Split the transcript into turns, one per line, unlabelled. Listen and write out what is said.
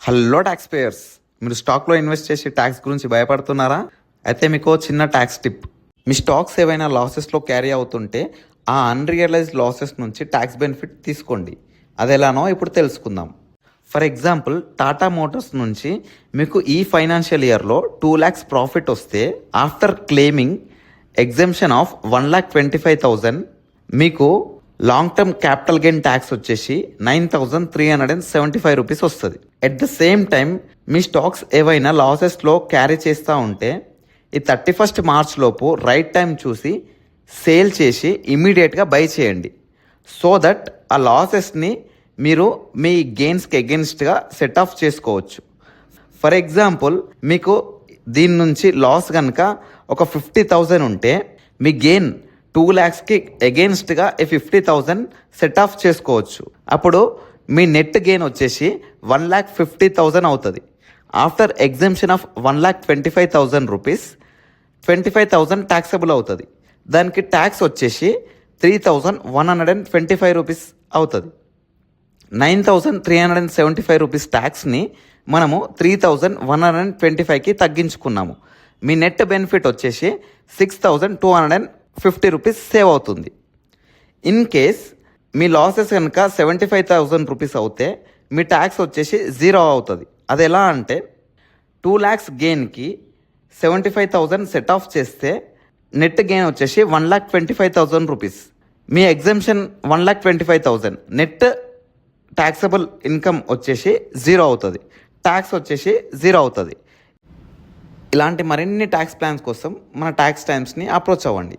Hello tax payers, మీరు స్టాక్లో invest చేసి ట్యాక్స్ గురించి భయపడుతున్నారా? అయితే మీకు చిన్న ట్యాక్స్ టిప్. మీ స్టాక్స్ ఏవైనా లాసెస్లో క్యారీ అవుతుంటే ఆ అన్రియలైజ్డ్ లాసెస్ నుంచి ట్యాక్స్ బెనిఫిట్ తీసుకోండి. అది ఎలానో ఇప్పుడు తెలుసుకుందాం. ఫర్ ఎగ్జాంపుల్, టాటా మోటార్స్ నుంచి మీకు ఈ ఫైనాన్షియల్ ఇయర్లో 2 lakhs ప్రాఫిట్ వస్తే ఆఫ్టర్ క్లెయిమింగ్ ఎగ్జెంప్షన్ ఆఫ్ 1,25,000 మీకు long term capital gain tax వచ్చేసి 9,375 రూపీస్ వస్తుంది. At the same time me stocks ఏవైనా లాసెస్లో క్యారీ చేస్తూ ఉంటే ఈ 31st March లోపు రైట్ టైం చూసి సేల్ చేసి ఇమీడియట్గా బై చేయండి. సో దట్ ఆ లాసెస్ని మీరు మీ గెయిన్స్కి అగెన్స్ట్గా సెట్ ఆఫ్ చేసుకోవచ్చు. ఫర్ ఎగ్జాంపుల్, మీకు దీని నుంచి లాస్ కనుక ఒక 50,000 ఉంటే మీ గెయిన్ 2 lakhsకి అగెన్స్ట్గా 50,000 సెట్ ఆఫ్ చేసుకోవచ్చు. అప్పుడు మీ నెట్ గెయిన్ వచ్చేసి 1,50,000 అవుతుంది. After exemption of 1,25,000 rupees 25,000 taxable అవుతుంది. దానికి ట్యాక్స్ వచ్చేసి 3,125 రూపీస్ అవుతుంది. 9,375 రూపీస్ ట్యాక్స్ని మనము 3,125కి తగ్గించుకున్నాము. మీ నెట్ బెనిఫిట్ వచ్చేసి 6,250 రూపీస్ సేవ్ అవుతుంది. ఇన్ కేస్ మీ లాసెస్ కనుక 75,000 రూపీస్ అవుతే మీ ట్యాక్స్ వచ్చేసి 0 అవుతుంది. అది ఎలా అంటే 2 lakhs గెయిన్కి 75,000 సెట్ ఆఫ్ చేస్తే నెట్ గెయిన్ వచ్చేసి 1,25,000 రూపీస్. మీ ఎగ్జెంప్షన్ 1,25,000, నెట్ ట్యాక్సబుల్ ఇన్కమ్ వచ్చేసి 0 అవుతుంది. ట్యాక్స్ వచ్చేసి 0 అవుతుంది. ఇలాంటి మరిన్ని ట్యాక్స్ ప్లాన్స్ కోసం మన ట్యాక్స్ టైమ్స్ని అప్రోచ్ అవ్వండి.